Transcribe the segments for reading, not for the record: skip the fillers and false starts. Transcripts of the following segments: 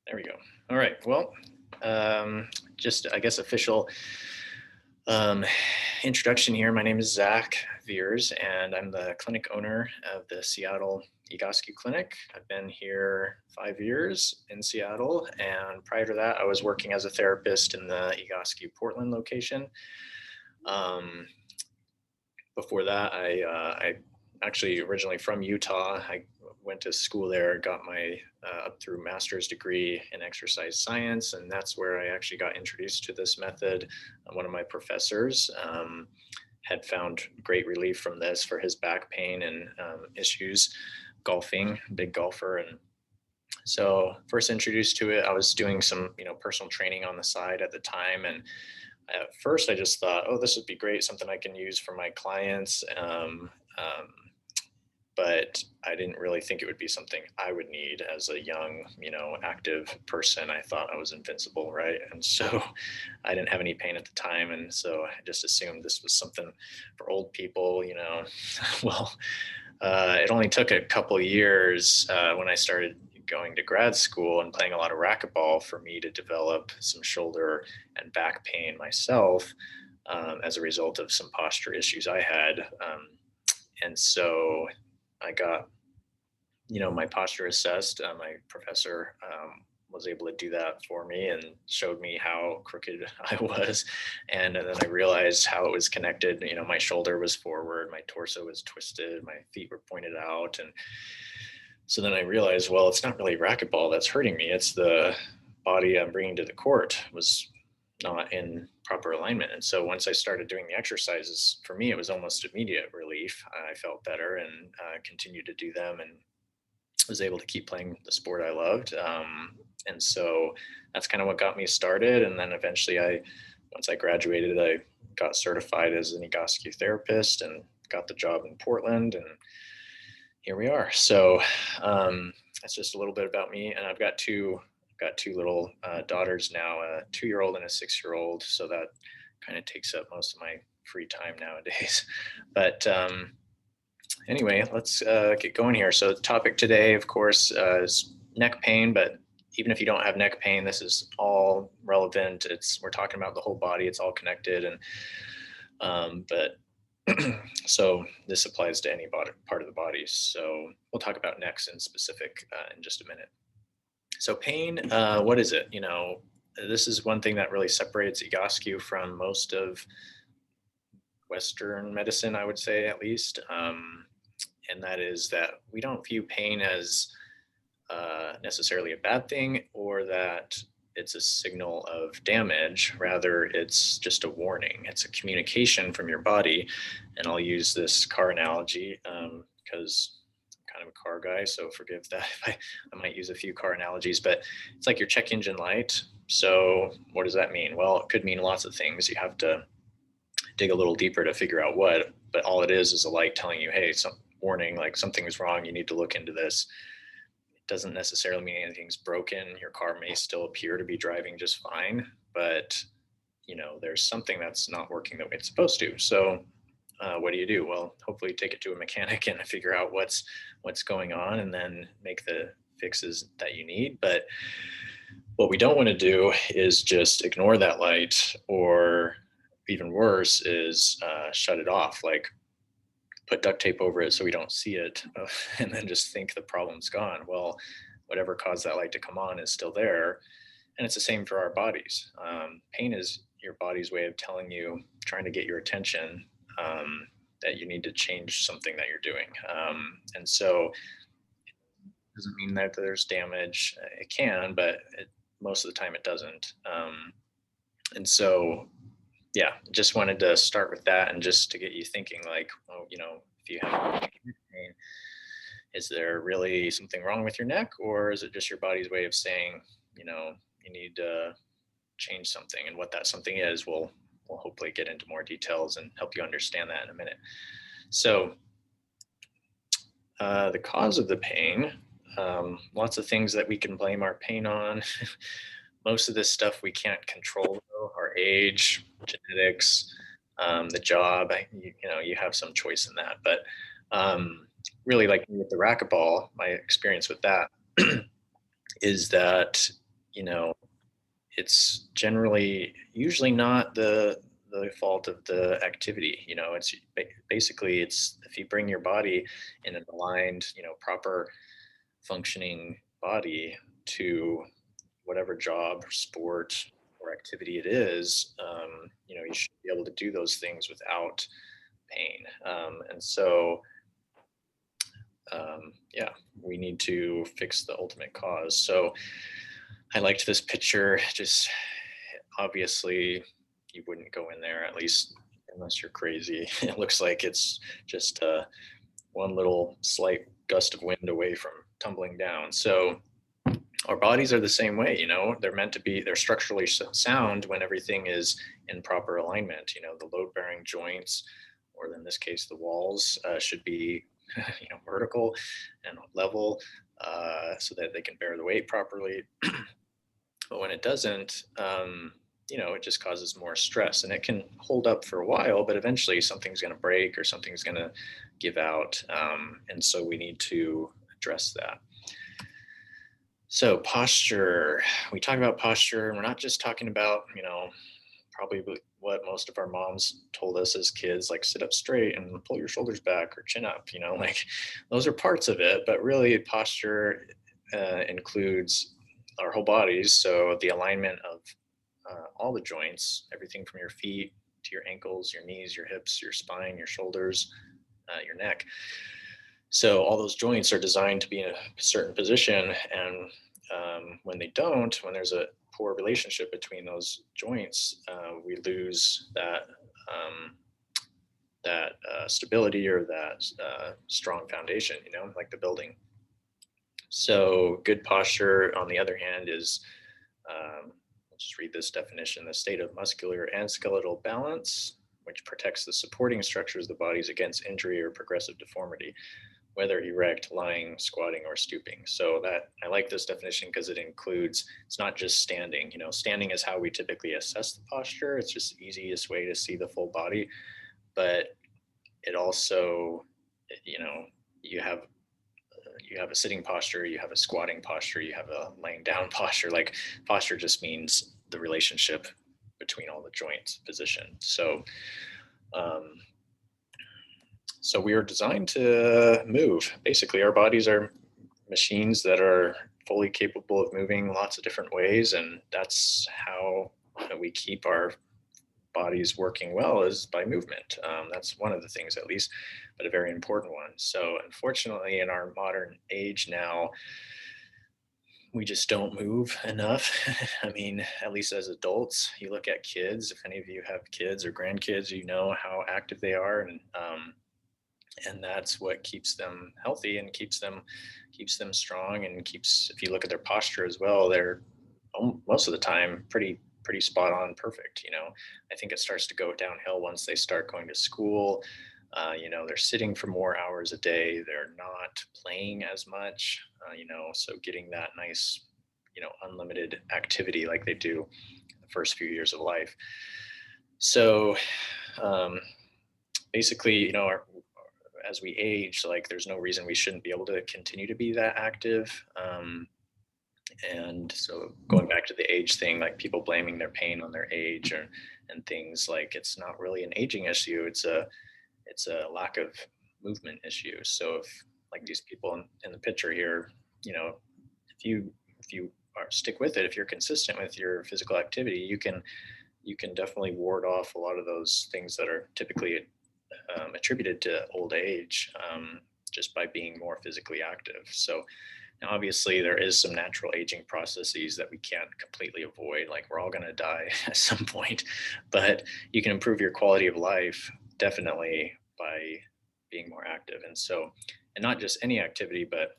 There we go. All right. Well, just I guess official um, introduction here. My name is Zach Veers, and I'm the clinic owner of the Seattle Egoscue Clinic. I've been here 5 years in Seattle, and prior to that, I was working as a therapist in the Egoscue Portland location. Um, Before that, I actually originally from Utah. I went to school there, got my up through master's degree in exercise science, and that's where I actually got introduced to this method. One of my professors had found great relief from this for his back pain and issues, golfing, big golfer, and so first introduced to it, I was doing some personal training on the side at the time, and at first I just thought, oh, this would be great, something I can use for my clients. But I didn't really think it would be something I would need as a young, active person. I thought I was invincible, right? And so I didn't have any pain at the time. And so I just assumed this was something for old people. Well, it only took a couple of years when I started going to grad school and playing a lot of racquetball for me to develop some shoulder and back pain myself as a result of some posture issues I had. And so I got, my posture assessed. My professor was able to do that for me and showed me how crooked I was. And then I realized how it was connected. My shoulder was forward, my torso was twisted, my feet were pointed out. And so then I realized, well, it's not really racquetball that's hurting me. It's the body I'm bringing to the court was not in proper alignment. And so once I started doing the exercises, for me, it was almost immediate relief. I felt better and continued to do them and was able to keep playing the sport I loved. And so that's kind of what got me started. And then eventually once I graduated, I got certified as an Egoscue therapist and got the job in Portland, and here we are. So that's just a little bit about me. And I've got two little daughters now, a 2-year-old and a 6-year-old. So that kind of takes up most of my free time nowadays. But anyway, let's get going here. So the topic today, of course, is neck pain. But even if you don't have neck pain, this is all relevant. We're talking about the whole body. It's all connected. And but so this applies to any part of the body. So we'll talk about necks in specific in just a minute. So pain, what is it? This is one thing that really separates Egoscue from most of Western medicine, I would say, at least. And that is that we don't view pain as necessarily a bad thing or that it's a signal of damage. Rather, it's just a warning. It's a communication from your body. And I'll use this car analogy because I'm kind of a car guy, so forgive that if I might use a few car analogies, but it's like your check engine light. So what does that mean? Well, it could mean lots of things. You have to dig a little deeper to figure out what, but all it is a light telling you, hey, some warning, like something is wrong. You need to look into this. Doesn't necessarily mean anything's broken. Your car may still appear to be driving just fine, but there's something that's not working the way it's supposed to. So what do? Well, hopefully take it to a mechanic and figure out what's going on and then make the fixes that you need. But what we don't want to do is just ignore that light, or even worse is shut it off, like put duct tape over it so we don't see it, and then just think the problem's gone. Well, whatever caused that light to come on is still there. And it's the same for our bodies. Pain is your body's way of telling you, trying to get your attention, that you need to change something that you're doing. And so it doesn't mean that there's damage. It can, but most of the time it doesn't. And so yeah, just wanted to start with that and just to get you thinking, like, well, if you have pain, is there really something wrong with your neck, or is it just your body's way of saying, you need to change something? And what that something is, we'll hopefully get into more details and help you understand that in a minute. So the cause of the pain, lots of things that we can blame our pain on. Most of this stuff we can't control, though, our age, genetics, the job. You have some choice in that. But really, like with the racquetball, my experience with that is that you know, it's generally usually not the fault of the activity. It's basically, it's if you bring your body in an aligned, proper functioning body to whatever job or sport or activity it is, you should be able to do those things without pain. And so, yeah, we need to fix the ultimate cause. So I liked this picture. Just obviously, you wouldn't go in there, at least unless you're crazy. It looks like it's just one little slight gust of wind away from tumbling down. So our bodies are the same way. They're meant to be, they're structurally sound when everything is in proper alignment. The load bearing joints, or in this case the walls, should be vertical and level, so that they can bear the weight properly. But when it doesn't, it just causes more stress, and it can hold up for a while, but eventually something's going to break or something's going to give out. And so we need to address that. So posture, we talk about posture, and we're not just talking about, probably what most of our moms told us as kids, like sit up straight and pull your shoulders back or chin up, like those are parts of it. But really posture includes our whole bodies. So the alignment of all the joints, everything from your feet to your ankles, your knees, your hips, your spine, your shoulders, your neck. So all those joints are designed to be in a certain position, and when they don't, when there's a poor relationship between those joints, we lose that stability, or that strong foundation, like the building. So good posture, on the other hand, is, I'll just read this definition: the state of muscular and skeletal balance, which protects the supporting structures of the bodies against injury or progressive deformity, whether erect, lying, squatting, or stooping. So that, I like this definition because it includes, it's not just standing. Standing is how we typically assess the posture. It's just the easiest way to see the full body. But it also, you have a sitting posture, you have a squatting posture, you have a laying down posture. Like, posture just means the relationship between all the joints position. So we are designed to move. Basically, our bodies are machines that are fully capable of moving lots of different ways, and that's how we keep our bodies working well, is by movement. That's one of the things, at least, but a very important one. So unfortunately, in our modern age now, we just don't move enough. I mean, at least as adults. You look at kids, if any of you have kids or grandkids, you know how active they are, and that's what keeps them healthy and keeps them strong, and keeps, if you look at their posture as well, they're most of the time pretty spot on perfect. I think it starts to go downhill once they start going to school. They're sitting for more hours a day, they're not playing as much, so getting that nice, unlimited activity like they do the first few years of life. So basically, as we age, like, there's no reason we shouldn't be able to continue to be that active. And so, going back to the age thing, like people blaming their pain on their age, and things, like, it's not really an aging issue. It's a lack of movement issue. So if, like these people in the picture here, if you stick with it, if you're consistent with your physical activity, you can definitely ward off a lot of those things that are typically attributed to old age, just by being more physically active. So now, obviously, there is some natural aging processes that we can't completely avoid. Like, we're all going to die at some point, but you can improve your quality of life definitely by being more active. And so, and not just any activity, but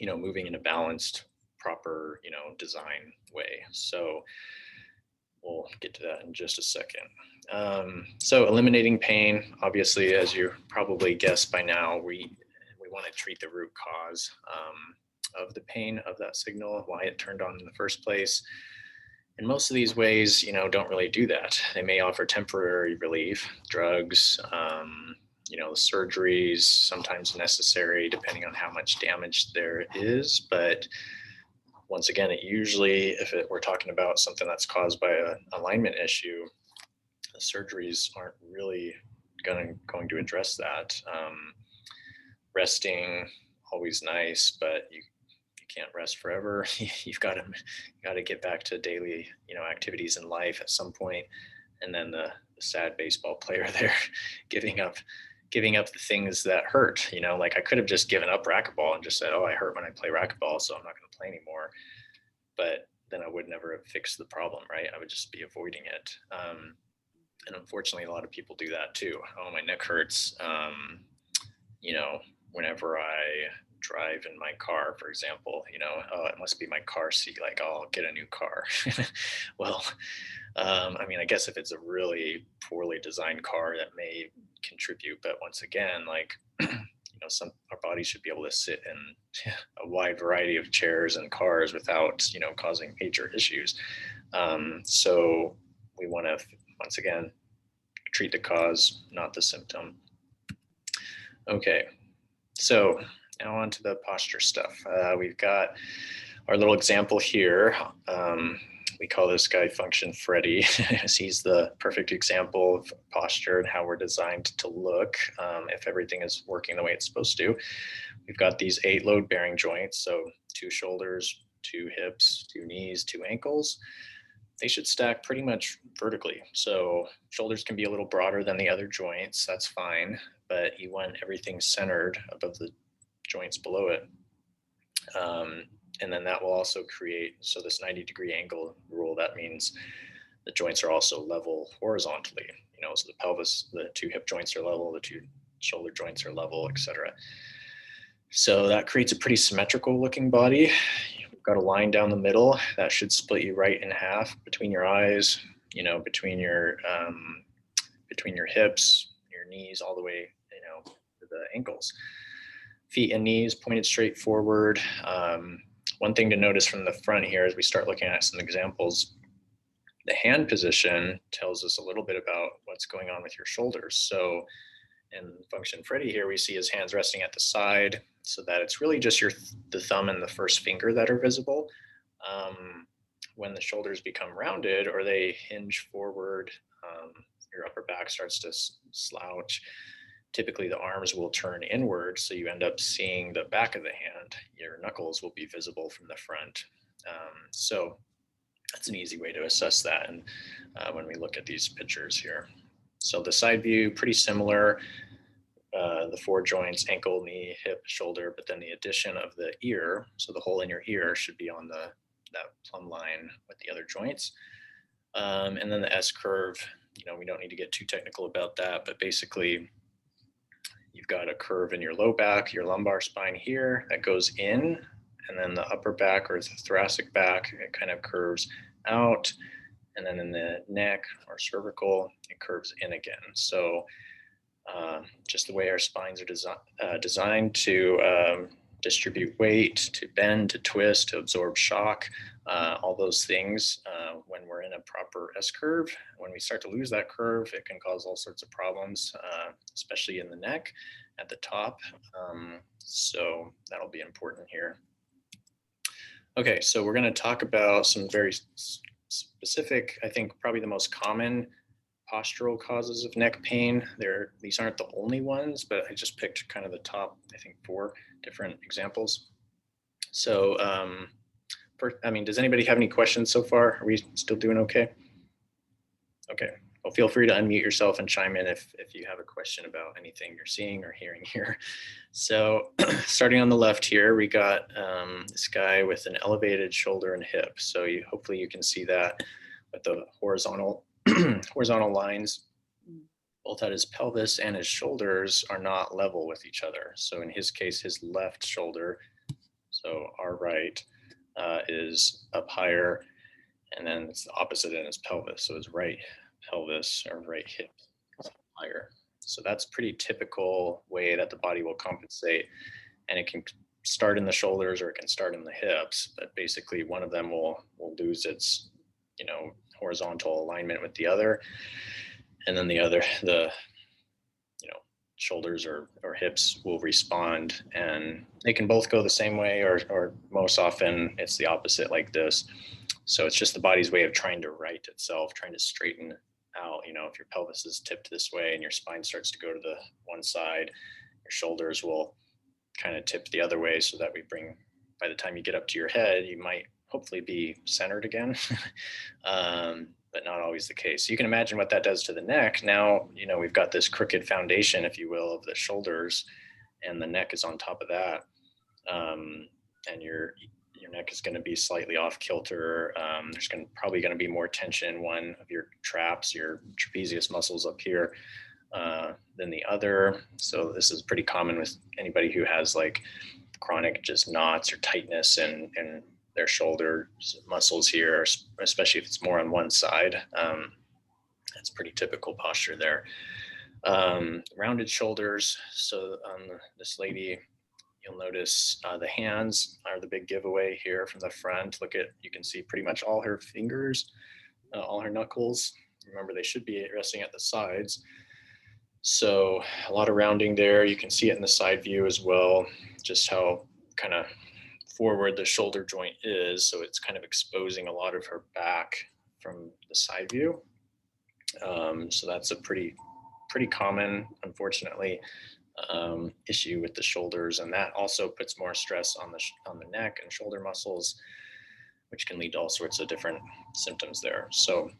moving in a balanced, proper, design way. So we'll get to that in just a second. So eliminating pain, obviously, as you probably guessed by now, we want to treat the root cause of the pain of that signal, why it turned on in the first place. And most of these ways, don't really do that. They may offer temporary relief, drugs, surgeries, sometimes necessary depending on how much damage there is. But once again, it usually, if we're talking about something that's caused by an alignment issue, the surgeries aren't really going to address that. Resting, always nice, but you can't rest forever. You've got to get back to daily, activities in life at some point. And then the sad baseball player there giving up the things that hurt. Like I could have just given up racquetball and just said, oh, I hurt when I play racquetball, so I'm not going to play anymore. But then I would never have fixed the problem, right? I would just be avoiding it. And unfortunately, a lot of people do that too. Oh, my neck hurts. Whenever I drive in my car, for example, oh, it must be my car seat. Like, oh, I'll get a new car. Well, I guess if it's a really poorly designed car, that may contribute. But once again, like, our bodies should be able to sit in a wide variety of chairs and cars without, causing major issues. So we want to, once again, treat the cause, not the symptom. Okay, so now on to the posture stuff. We've got our little example here. We call this guy Function Freddy. He's the perfect example of posture and how we're designed to look if everything is working the way it's supposed to. We've got these 8 load-bearing joints, so 2 shoulders, 2 hips, 2 knees, 2 ankles. They should stack pretty much vertically. So shoulders can be a little broader than the other joints, that's fine, but you want everything centered above the joints below it. And then that will also create, so this 90-degree angle rule, that means the joints are also level horizontally, so the pelvis, the 2 hip joints are level, the 2 shoulder joints are level, etc. So that creates a pretty symmetrical looking body. We've got a line down the middle that should split you right in half between your eyes, between your hips, your knees, all the way, to the ankles. Feet and knees pointed straight forward. One thing to notice from the front here as we start looking at some examples, the hand position tells us a little bit about what's going on with your shoulders. So in Function Freddy here, we see his hands resting at the side so that it's really just the thumb and the first finger that are visible. When the shoulders become rounded or they hinge forward, your upper back starts to slouch. Typically the arms will turn inward, so you end up seeing the back of the hand. Your knuckles will be visible from the front. So that's an easy way to assess that. And when we look at these pictures here. So the side view, pretty similar. The 4 joints, ankle, knee, hip, shoulder, but then the addition of the ear, so the hole in your ear should be on that plumb line with the other joints. And then the S curve, we don't need to get too technical about that, but basically you've got a curve in your low back, your lumbar spine here that goes in, and then the upper back or the thoracic back, it kind of curves out. And then in the neck or cervical, it curves in again. So just the way our spines are designed to distribute weight, to bend, to twist, to absorb shock, all those things when we're in a proper S-curve. When we start to lose that curve, it can cause all sorts of problems, especially in the neck at the top. So that'll be important here. Okay, so we're going to talk about some very specific, I think probably the most common postural causes of neck pain. These aren't the only ones, but I just picked kind of the top, I think 4 different examples. So, does anybody have any questions so far? Are we still doing okay? Okay, well, feel free to unmute yourself and chime in if you have a question about anything you're seeing or hearing here. So starting on the left here, we got this guy with an elevated shoulder and hip. So hopefully you can see that with the horizontal lines. Both at his pelvis and his shoulders are not level with each other. So in his case, his left shoulder, so our right, is up higher, and then it's the opposite in his pelvis. So his right pelvis or right hip is up higher. So that's pretty typical way that the body will compensate, and it can start in the shoulders or it can start in the hips, but basically one of them will lose its horizontal alignment with the other, and then the shoulders or hips will respond, and they can both go the same way, or most often it's the opposite, like this. So it's just the body's way of trying to right itself, trying to straighten out. If your pelvis is tipped this way and your spine starts to go to the one side, your shoulders will kind of tip the other way, so that by the time you get up to your head, you might hopefully be centered again. But not always the case. So you can imagine what that does to the neck. Now, we've got this crooked foundation, if you will, of the shoulders, and the neck is on top of that. And your neck is going to be slightly off kilter. There's probably going to be more tension in one of your traps, your trapezius muscles up here, than the other. So this is pretty common with anybody who has like chronic just knots or tightness in their shoulder muscles here, especially if it's more on one side. That's pretty typical posture there. Rounded shoulders. So this lady, you'll notice the hands are the big giveaway here from the front. You can see pretty much all her fingers, all her knuckles. Remember, they should be resting at the sides. So a lot of rounding there. You can see it in the side view as well, just how kind of forward the shoulder joint is. So it's kind of exposing a lot of her back from the side view. So that's a pretty common, unfortunately, issue with the shoulders, and that also puts more stress on the neck and shoulder muscles, which can lead to all sorts of different symptoms there. So,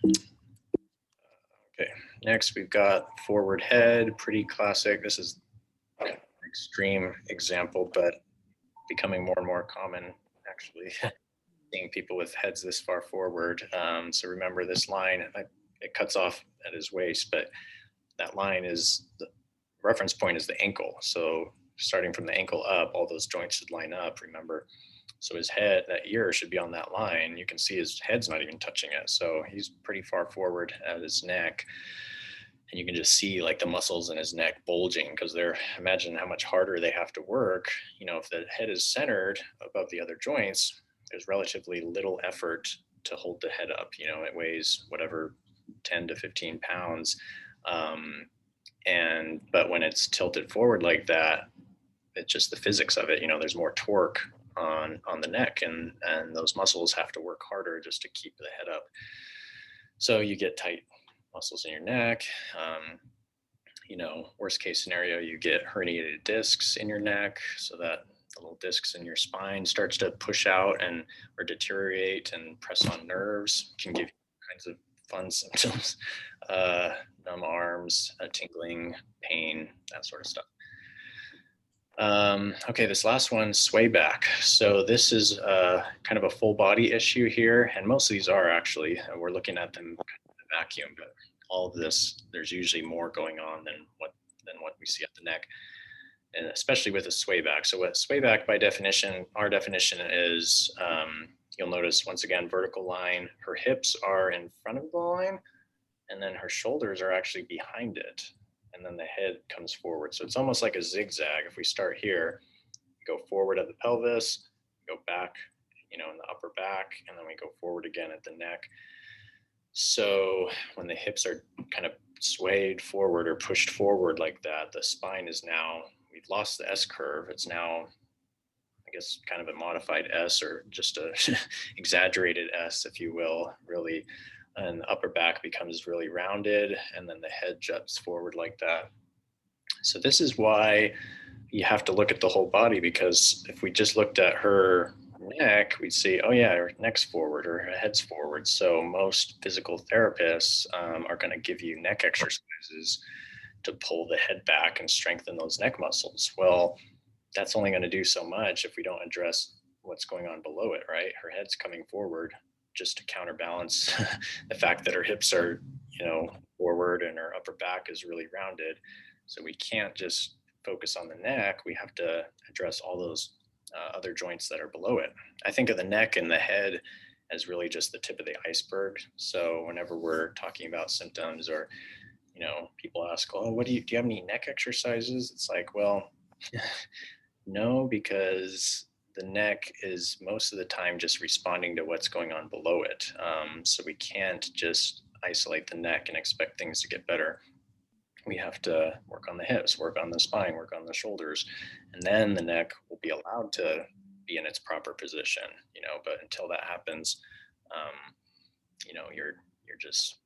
okay, next we've got forward head, pretty classic. This is an extreme example, but becoming more and more common, actually, seeing people with heads this far forward. So remember this line, it cuts off at his waist, but that line is the reference point is the ankle. So starting from the ankle up, all those joints should line up, remember. So his head, that ear should be on that line. You can see his head's not even touching it. So he's pretty far forward at his neck. And you can just see like the muscles in his neck bulging, because imagine how much harder they have to work. If the head is centered above the other joints, there's relatively little effort to hold the head up. It weighs whatever, 10 to 15 pounds. But when it's tilted forward like that, it's just the physics of it. There's more torque on the neck, and those muscles have to work harder just to keep the head up. So you get tight muscles in your neck. Worst case scenario, you get herniated discs in your neck, so that the little discs in your spine starts to push out or deteriorate and press on nerves. Can give you all kinds of fun symptoms, numb arms, tingling, pain, that sort of stuff. Okay, this last one, sway back. So this is kind of a full body issue here, and most of these are actually, we're looking at them in a vacuum, but all of this, there's usually more going on than what we see at the neck, and especially with a sway back. So what sway back, by definition, our definition is, you'll notice once again, vertical line, her hips are in front of the line, and then her shoulders are actually behind it, and then the head comes forward. So it's almost like a zigzag. If we start here, go forward at the pelvis, go back, in the upper back, and then we go forward again at the neck. So when the hips are kind of swayed forward or pushed forward like that, the spine is now, we've lost the S curve. It's now, I guess, kind of a modified S, or just a exaggerated S, if you will, really. And the upper back becomes really rounded, and then the head juts forward like that. So this is why you have to look at the whole body, because if we just looked at her neck, we'd see, oh yeah, her neck's forward or her head's forward. So most physical therapists are going to give you neck exercises to pull the head back and strengthen those neck muscles. Well, that's only going to do so much if we don't address what's going on below it, right? Her head's coming forward just to counterbalance the fact that her hips are, forward, and her upper back is really rounded. So we can't just focus on the neck. We have to address all those other joints that are below it. I think of the neck and the head as really just the tip of the iceberg. So whenever we're talking about symptoms, or, people ask, oh, do you have any neck exercises? It's like, well, no, because the neck is most of the time just responding to what's going on below it. So we can't just isolate the neck and expect things to get better. we have to work on the hips, work on the spine, work on the shoulders, and then the neck will be allowed to be in its proper position, but until that happens, you're just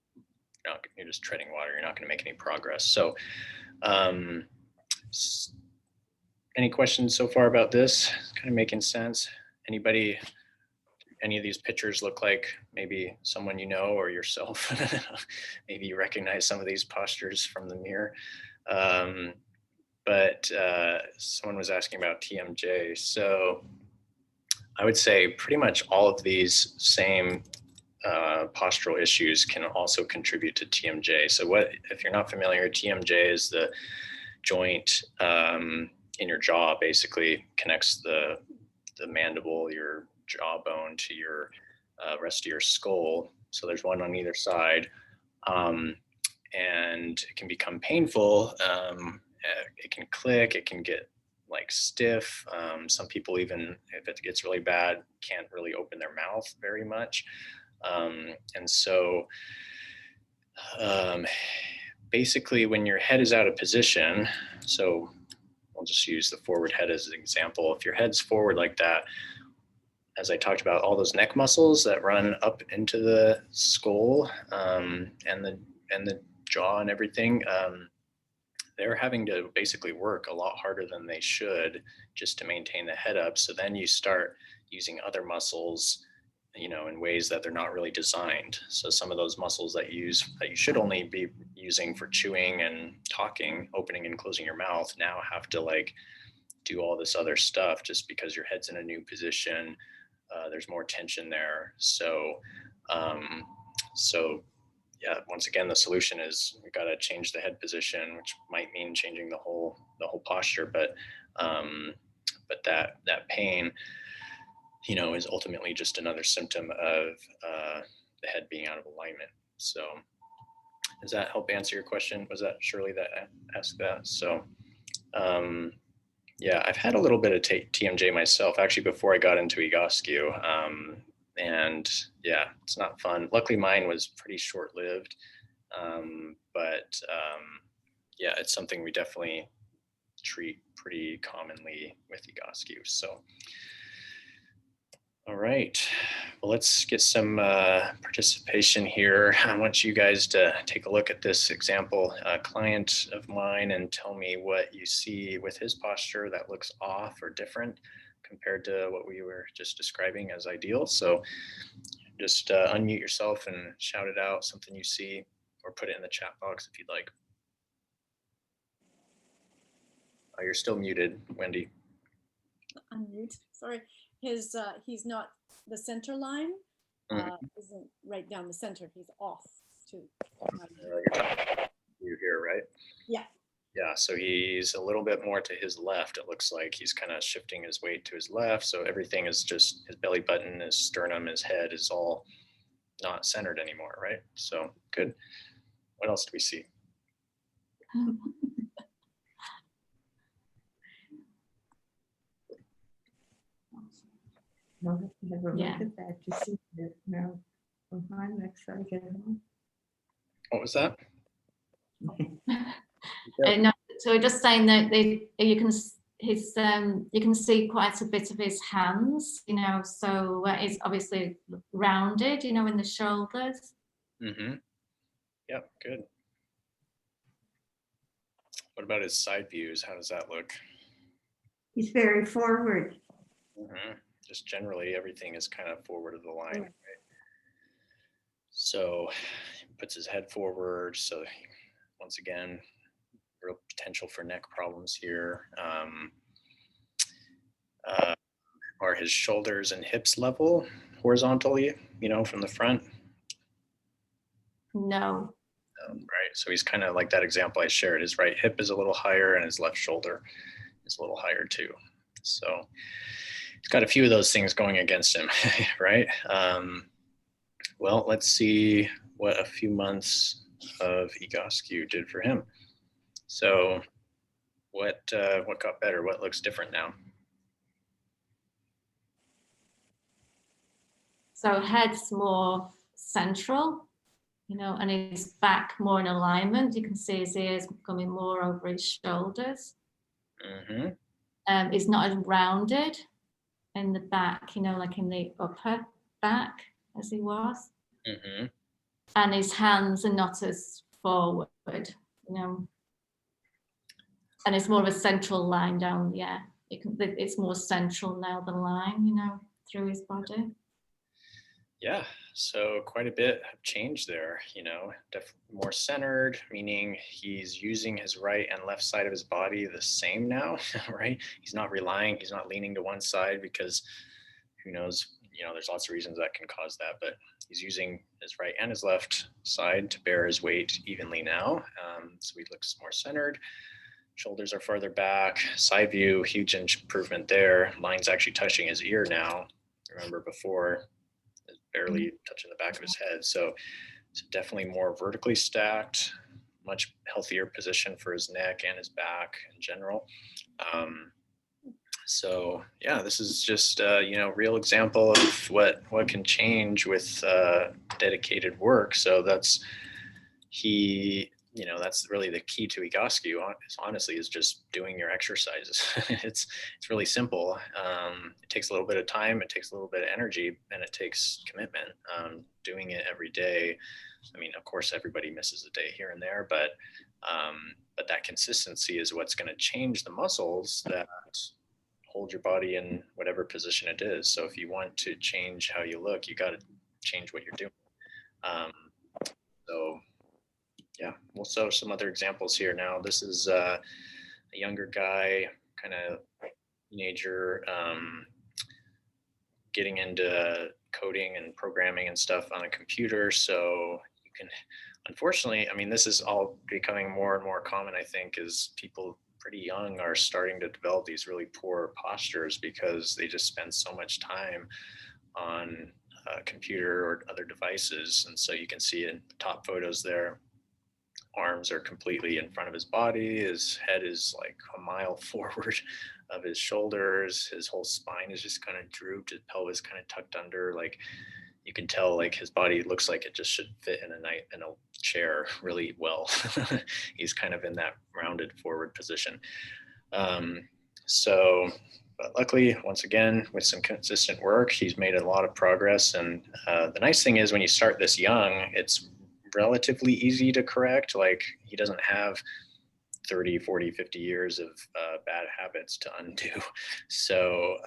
you're just treading water. You're not going to make any progress. So um, any questions so far about this? It's kind of making sense. Anybody, any of these pictures look like maybe someone you know or yourself? Maybe you recognize some of these postures from the mirror. But someone was asking about TMJ. So I would say pretty much all of these same postural issues can also contribute to TMJ. So if you're not familiar, TMJ is the joint in your jaw, basically connects the mandible, your jawbone, to your rest of your skull. So there's one on either side. And it can become painful. It can click, it can get like stiff. Some people, even if it gets really bad, can't really open their mouth very much. And so basically when your head is out of position, so I'll just use the forward head as an example. If your head's forward like that, as I talked about, all those neck muscles that run up into the skull and the jaw and everything, they're having to basically work a lot harder than they should just to maintain the head up. So then you start using other muscles, in ways that they're not really designed. So some of those muscles that you should only be using for chewing and talking, opening and closing your mouth, now have to like do all this other stuff just because your head's in a new position. There's more tension there. So yeah, once again, the solution is we got to change the head position, which might mean changing the whole posture. But that pain, is ultimately just another symptom of the head being out of alignment. So does that help answer your question? Was that Shirley that asked that? So yeah, I've had a little bit of TMJ myself, actually, before I got into Egoscue. And yeah, it's not fun. Luckily, mine was pretty short-lived. But yeah, it's something we definitely treat pretty commonly with Egoscue. So all right, well, let's get some participation here. I want you guys to take a look at this example client of mine and tell me what you see with his posture that looks off or different compared to what we were just describing as ideal. So just unmute yourself and shout it out, something you see, or put it in the chat box if you'd like. Oh, you're still muted, Wendy. Unmute, sorry. He's not, the center line isn't right down the center. He's off too. You here, right? Yeah. Yeah, so he's a little bit more to his left. It looks like he's kind of shifting his weight to his left. So everything is just his belly button, his sternum, his head is all not centered anymore, right? So good. What else do we see? I'll have to look at that to see it now. Behind next time I get home. What was that? No, so we're just saying that you can see quite a bit of his hands, so it's obviously rounded, in the shoulders. Mm-hmm. Yep, good. What about his side views? How does that look? He's very forward. Mm-hmm. Just generally, everything is kind of forward of the line. Right? So he puts his head forward. So once again, real potential for neck problems here. Are his shoulders and hips level horizontally, from the front? No. Right. So he's kind of like that example I shared. His right hip is a little higher and his left shoulder is a little higher too. So he's got a few of those things going against him, right? Well, let's see what a few months of Egoscue did for him. So what got better? What looks different now? So head's more central. you know, and his back more in alignment. You can see his ears coming more over his shoulders. He's not as rounded in the back, you know, like in the upper back as he was. And his hands are not as forward, you know. And it's more of a central line down, yeah. It's more central now, the line, you know, through his body. Yeah, so quite a bit have changed there, you know, definitely more centered, meaning he's using his right and left side of his body the same now, right? He's not leaning to one side because who knows, you know, there's lots of reasons that can cause that, but he's using his right and his left side to bear his weight evenly now. So he looks more centered. Shoulders are farther back, side view, huge improvement there. Mine's actually touching his ear now. Remember before, barely touching the back of his head. So definitely more vertically stacked, much healthier position for his neck and his back in general. So yeah, this is just you know, real example of what can change with dedicated work. So that's you know, that's really the key to Egoscue, honestly, is just doing your exercises. It's really simple. It takes a little bit of time, it takes a little bit of energy, and it takes commitment. Doing it every day. I mean, of course, everybody misses a day here and there, but that consistency is what's going to change the muscles that hold your body in whatever position it is. So if you want to change how you look, you got to change what you're doing. So yeah, we'll show some other examples here now. This is a younger guy, kind of teenager, getting into coding and programming and stuff on a computer. So you can, unfortunately, I mean, this is all becoming more and more common, I think, as people pretty young are starting to develop these really poor postures because they just spend so much time on a computer or other devices. And so you can see in the top photos there, arms are completely in front of his body. His head is like a mile forward of his shoulders. His whole spine is just kind of drooped. His pelvis kind of tucked under. Like you can tell, like his body looks like it just should fit in a chair really well. He's kind of in that rounded forward position. But luckily, once again, with some consistent work, he's made a lot of progress. And the nice thing is when you start this young, it's relatively easy to correct. Like he doesn't have 30, 40, 50 years of bad habits to undo. So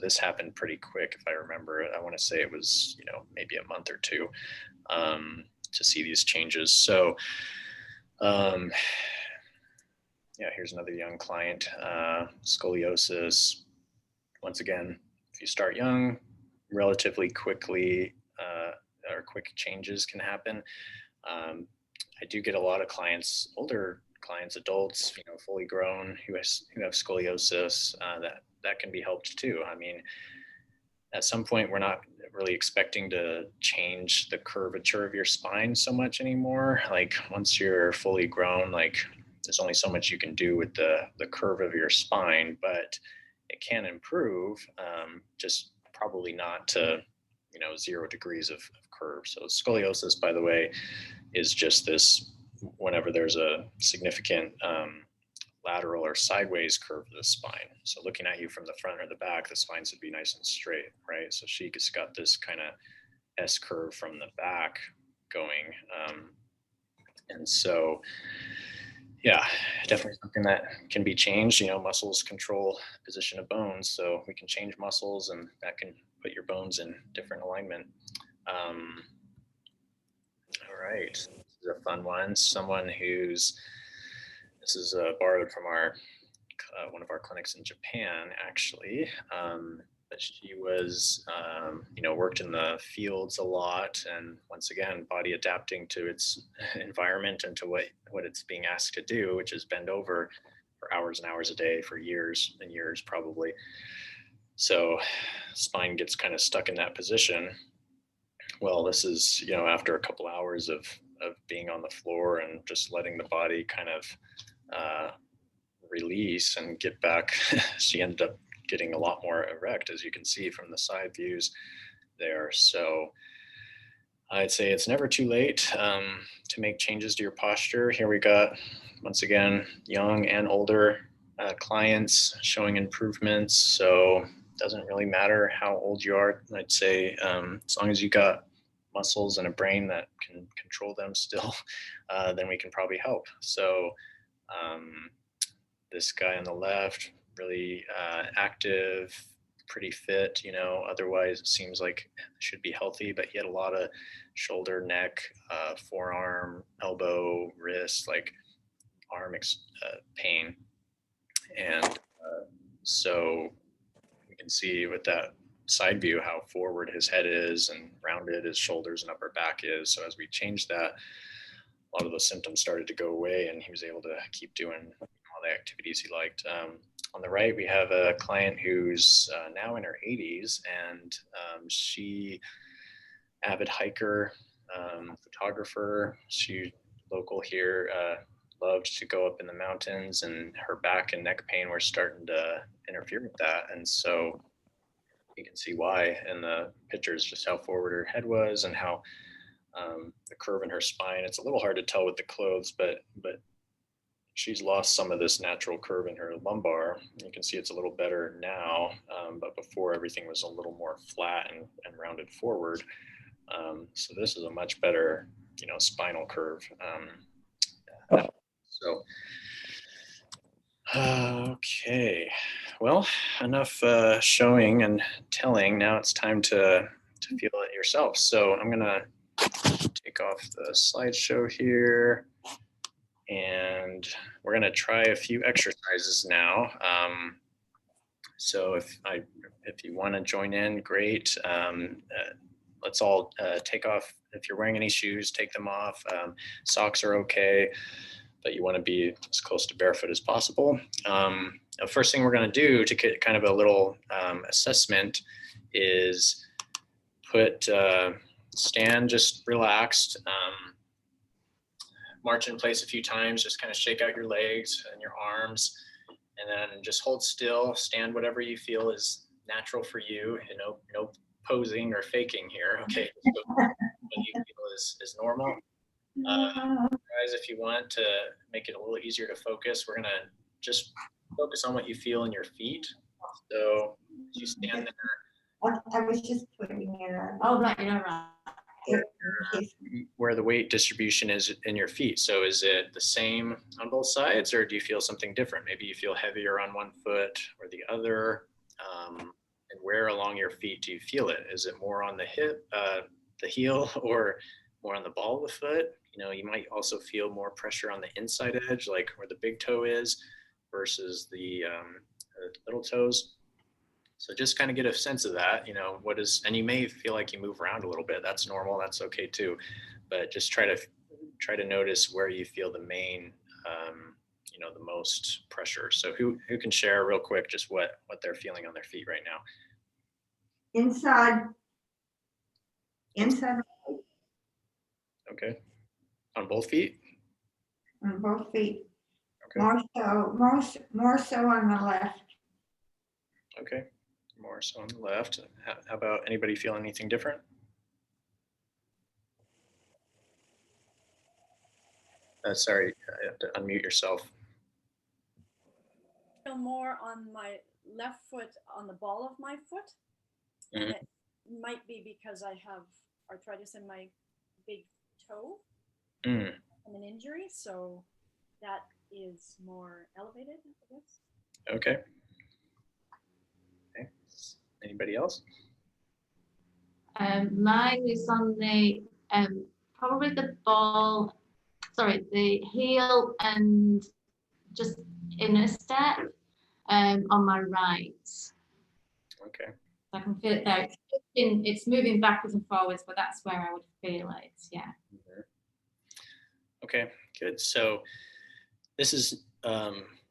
this happened pretty quick. If I remember, I want to say it was, you know, maybe a month or two to see these changes. So yeah, here's another young client, scoliosis. Once again, if you start young, relatively quickly, or quick changes can happen. I do get a lot of clients, older clients, adults, you know, fully grown who have scoliosis, that can be helped too. I mean, at some point, we're not really expecting to change the curvature of your spine so much anymore. Like once you're fully grown, like there's only so much you can do with the curve of your spine, but it can improve, just probably not to, you know, 0 degrees of curve. So scoliosis, by the way, is just this, whenever there's a significant lateral or sideways curve of the spine. So looking at you from the front or the back, the spine should be nice and straight, right? So she's got this kind of S curve from the back going. And so, yeah, definitely something that can be changed. You know, muscles control position of bones, so we can change muscles and that can put your bones in different alignment. All right, this is a fun one. This is borrowed from our one of our clinics in Japan, actually. But she was, you know, worked in the fields a lot, and once again, body adapting to its environment and to what it's being asked to do, which is bend over for hours and hours a day for years and years, probably. So spine gets kind of stuck in that position. Well, this is, you know, after a couple hours of being on the floor and just letting the body kind of release and get back. She ended up getting a lot more erect, as you can see from the side views there. So I'd say it's never too late to make changes to your posture. Here we got, once again, young and older clients showing improvements. So it doesn't really matter how old you are. I'd say as long as you got muscles and a brain that can control them still, then we can probably help. So this guy on the left, really active, pretty fit, otherwise it seems like should be healthy, but he had a lot of shoulder, neck, forearm, elbow, wrist, like pain. And so you can see with that side view how forward his head is and rounded his shoulders and upper back is. So as we changed that, a lot of those symptoms started to go away and he was able to keep doing all the activities he liked. On the right, we have a client who's now in her 80s, and she, avid hiker, photographer, she local here, loved to go up in the mountains, and her back and neck pain were starting to interfere with that. And so you can see why in the pictures, just how forward her head was and how the curve in her spine. It's a little hard to tell with the clothes, but she's lost some of this natural curve in her lumbar. You can see it's a little better now, but before everything was a little more flat and rounded forward. So this is a much better, spinal curve. So, okay, well, enough showing and telling. Now it's time to feel it yourself. So I'm gonna take off the slideshow here, and we're gonna try a few exercises now. So if you want to join in, great. Let's all take off. If you're wearing any shoes, take them off. Socks are okay, but you want to be as close to barefoot as possible. The first thing we're going to do to get kind of a little assessment is stand just relaxed, march in place a few times, just kind of shake out your legs and your arms, and then just hold still, stand whatever you feel is natural for you, no posing or faking here, okay? So what you feel is normal. Guys, if you want to make it a little easier to focus, we're gonna just focus on what you feel in your feet. So as you stand there. I was just putting it on. Oh, right, you're right. Where the weight distribution is in your feet. So is it the same on both sides, or do you feel something different? Maybe you feel heavier on one foot or the other. And where along your feet do you feel it? Is it more on the hip, the heel, or more on the ball of the foot? You might also feel more pressure on the inside edge, like where the big toe is, versus the little toes. So just kind of get a sense of that, and you may feel like you move around a little bit. That's normal. That's okay too. But just try to notice where you feel the main, the most pressure. So who can share real quick just what they're feeling on their feet right now? Inside. Okay. On both feet? On both feet. Okay. More so on the left. Okay. More so on the left. How about anybody feel anything different? Sorry, I have to unmute yourself. Feel more on my left foot, on the ball of my foot. Mm-hmm. And it might be because I have arthritis in my big toe from an injury, so that is more elevated, I guess. Okay. Anybody else? Mine is on the probably the heel and just inner step on my right. Okay. I can feel it there. It's moving backwards and forwards, but that's where I would feel it. Yeah. Mm-hmm. Okay, good. So this is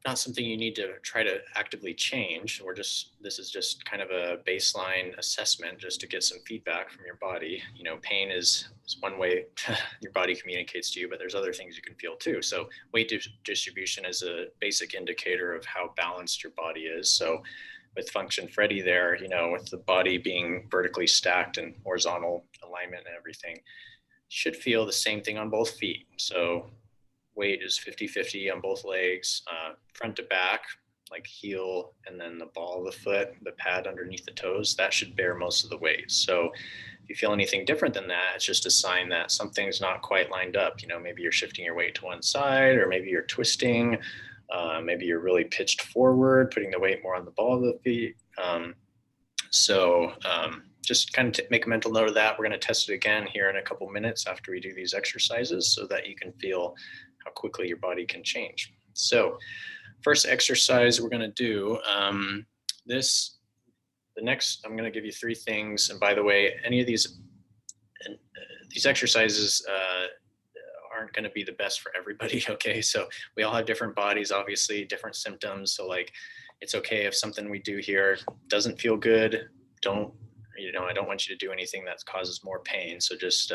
not something you need to try to actively change. This is just kind of a baseline assessment just to get some feedback from your body. Pain is one way your body communicates to you, but there's other things you can feel too. So weight distribution is a basic indicator of how balanced your body is. So with Function Freddy there, with the body being vertically stacked and horizontal alignment and everything, should feel the same thing on both feet. So weight is 50-50 on both legs, front to back, like heel and then the ball of the foot, the pad underneath the toes, that should bear most of the weight. So if you feel anything different than that, it's just a sign that something's not quite lined up. You know, maybe you're shifting your weight to one side, or maybe you're twisting, maybe you're really pitched forward, putting the weight more on the ball of the feet. Just kind of make a mental note of that. We're going to test it again here in a couple minutes after we do these exercises so that you can feel how quickly your body can change. So first exercise we're going to do, I'm going to give you 3 things. And by the way, any of these exercises aren't going to be the best for everybody. Okay. So we all have different bodies, obviously different symptoms. So like, it's okay if something we do here doesn't feel good. I don't want you to do anything that causes more pain. So just,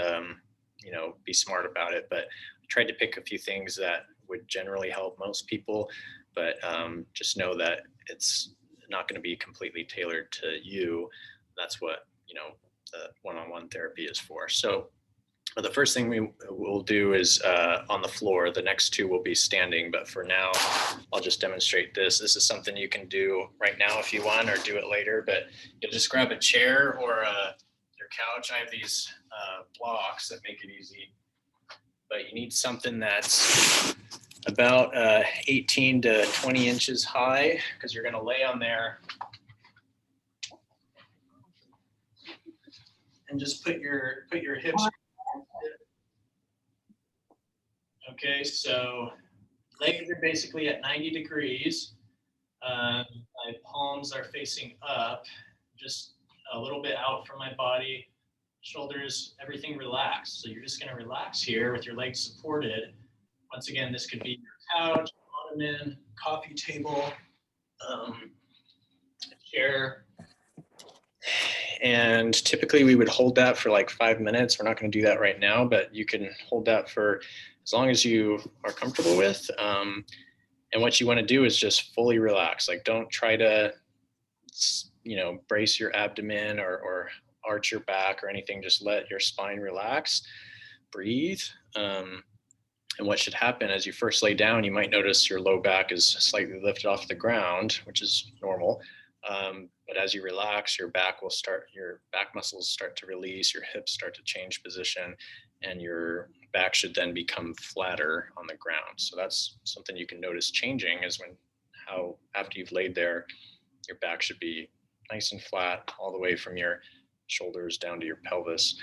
be smart about it. But I tried to pick a few things that would generally help most people, but just know that it's not going to be completely tailored to you. That's what, the one-on-one therapy is for. So the first thing we will do is on the floor. The next 2 will be standing, but for now, I'll just demonstrate this. This is something you can do right now if you want, or do it later, but you'll just grab a chair or your couch. I have these blocks that make it easy, but you need something that's about 18 to 20 inches high, because you're going to lay on there and just put your hips. Okay, so legs are basically at 90 degrees. My palms are facing up, just a little bit out from my body. Shoulders, everything relaxed. So you're just going to relax here with your legs supported. Once again, this could be your couch, ottoman, coffee table, chair. And typically we would hold that for like 5 minutes. We're not going to do that right now, but you can hold that for as long as you are comfortable with. And what you want to do is just fully relax. Like, don't try to, brace your abdomen or arch your back or anything. Just let your spine relax, breathe. And what should happen as you first lay down, you might notice your low back is slightly lifted off the ground, which is normal. But as you relax, your back muscles start to release, your hips start to change position, and your back should then become flatter on the ground. So that's something you can notice changing, is how after you've laid there, your back should be nice and flat all the way from your shoulders down to your pelvis.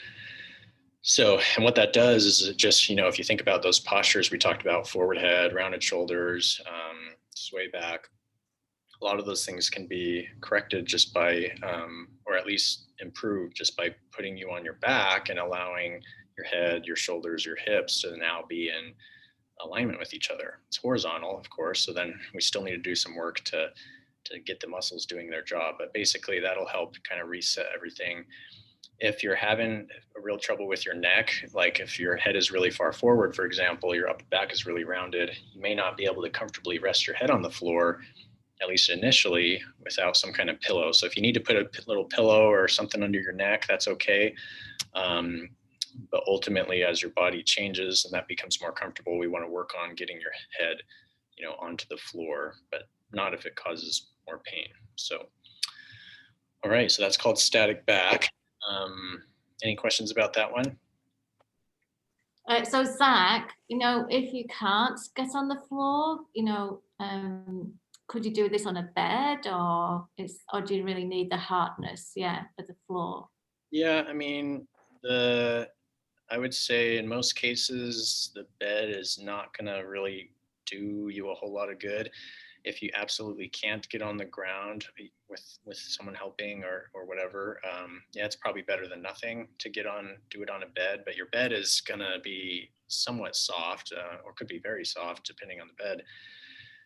So, and what that does is it just, if you think about those postures we talked about, forward head, rounded shoulders, sway back, a lot of those things can be corrected just by, or at least improved just by putting you on your back and allowing your head, your shoulders, your hips to now be in alignment with each other. It's horizontal, of course. So then we still need to do some work to get the muscles doing their job. But basically that'll help kind of reset everything. If you're having a real trouble with your neck, like if your head is really far forward, for example, your upper back is really rounded, you may not be able to comfortably rest your head on the floor, at least initially, without some kind of pillow. So if you need to put a little pillow or something under your neck, that's okay. But ultimately, as your body changes and that becomes more comfortable, we want to work on getting your head, onto the floor, but not if it causes more pain. So, all right, so that's called static back. Any questions about that one? So Zach, if you can't get on the floor, could you do this on a bed, or do you really need the hardness, for the floor? Yeah, I mean, I would say in most cases, the bed is not going to really do you a whole lot of good. If you absolutely can't get on the ground with someone helping or whatever, it's probably better than nothing to do it on a bed. But your bed is gonna be somewhat soft, or could be very soft depending on the bed.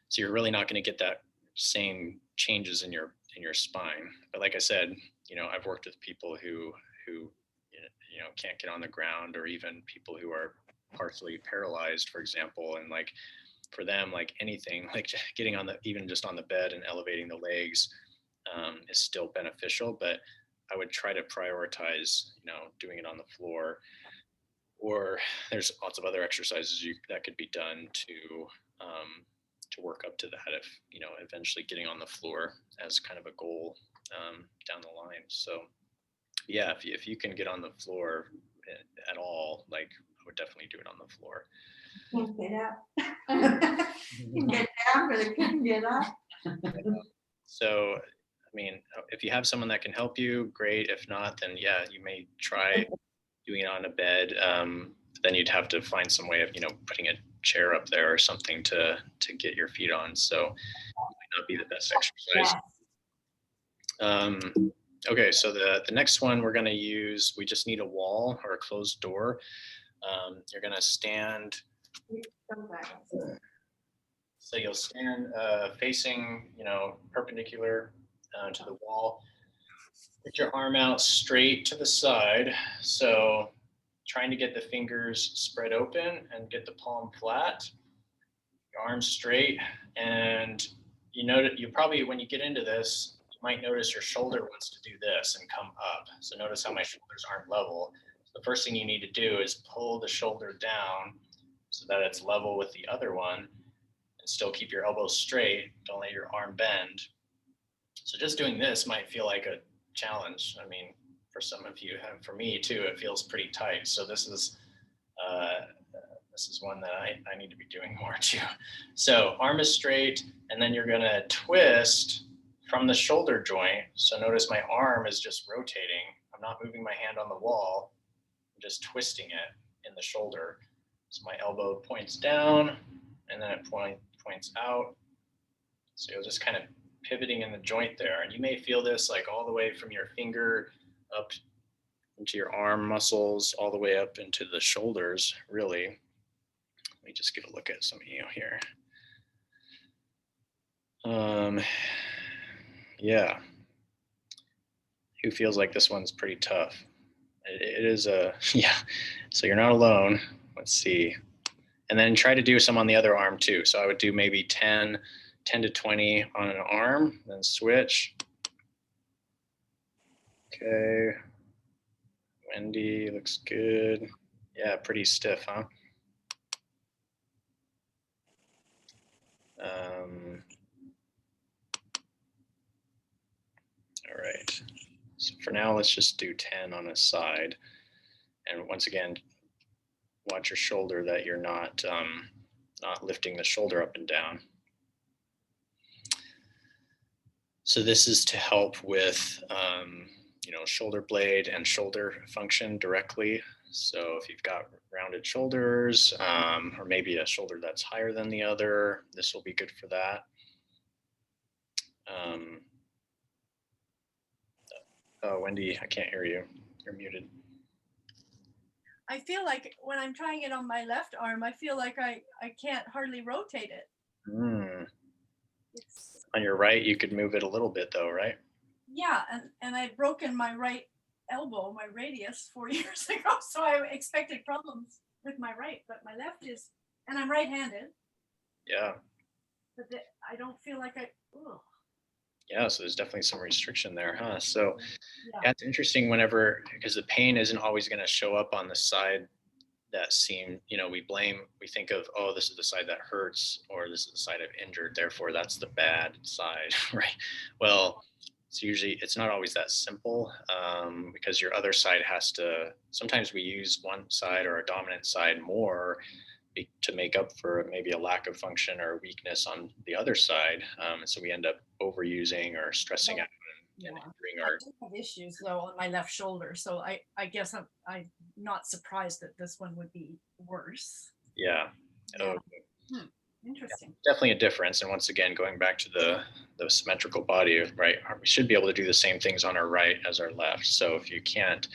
So you're really not going to get that same changes in your spine. But like I said, I've worked with people who can't get on the ground, or even people who are partially paralyzed, for example, and like, for them, like anything, like getting even just on the bed and elevating the legs is still beneficial, but I would try to prioritize, doing it on the floor. Or there's lots of other exercises that could be done to work up to that, if eventually getting on the floor as kind of a goal down the line. So yeah, if you can get on the floor at all, like I would definitely do it on the floor. Can't get up. You can get down, but it couldn't get up. So I mean, if you have someone that can help you, great. If not, then yeah, you may try doing it on a bed. Then you'd have to find some way of putting a chair up there or something to get your feet on. So it might not be the best exercise. Okay, so the next one we're going to use, we just need a wall or a closed door. You're going to stand. So you'll stand facing, perpendicular to the wall. Put your arm out straight to the side. So trying to get the fingers spread open and get the palm flat. Your arms straight, and you probably, when you get into this, you might notice your shoulder wants to do this and come up. So notice how my shoulders aren't level. So the first thing you need to do is pull the shoulder down so that it's level with the other one, and still keep your elbows straight. Don't let your arm bend. So just doing this might feel like a challenge. I mean, for some of you, and for me too, it feels pretty tight. So this is one that I need to be doing more too. So arm is straight, and then you're gonna twist from the shoulder joint. So notice my arm is just rotating. I'm not moving my hand on the wall. I'm just twisting it in the shoulder. So my elbow points down, and then it points out. So you're just kind of pivoting in the joint there. And you may feel this like all the way from your finger up into your arm muscles, all the way up into the shoulders, really. Let me just get a look at some of you here. Yeah. Who feels like this one's pretty tough? It is yeah. So you're not alone. Let's see. And then try to do some on the other arm too. So I would do maybe 10 to 20 on an arm, then switch. Okay. Wendy, looks good. Yeah, pretty stiff, huh? All right. So for now, let's just do 10 on a side. And once again, watch your shoulder, that you're not lifting the shoulder up and down. So this is to help with shoulder blade and shoulder function directly. So if you've got rounded shoulders, or maybe a shoulder that's higher than the other, this will be good for that. Oh, Wendy, I can't hear you. You're muted. I feel like when I'm trying it on my left arm, I feel like I can't hardly rotate it. On your right, you could move it a little bit though, right? Yeah, and I'd broken my right elbow, my radius 4 years ago, so I expected problems with my right, but my left is, and I'm right-handed. Yeah. But I don't feel like Yeah, so there's definitely some restriction there, huh? So yeah, it's interesting because the pain isn't always going to show up on the side that we think of, oh, this is the side that hurts, or this is the side I've injured, therefore that's the bad side, right? Well, it's not always that simple, because your other side sometimes we use one side or a dominant side more to make up for maybe a lack of function or weakness on the other side. And so we end up overusing or stressing out and injuring I do have issues though on my left shoulder, so I guess I'm not surprised that this one would be worse. Yeah. Interesting. Yeah, definitely a difference. And once again, going back to the symmetrical body, right? We should be able to do the same things on our right as our left. So if you can't,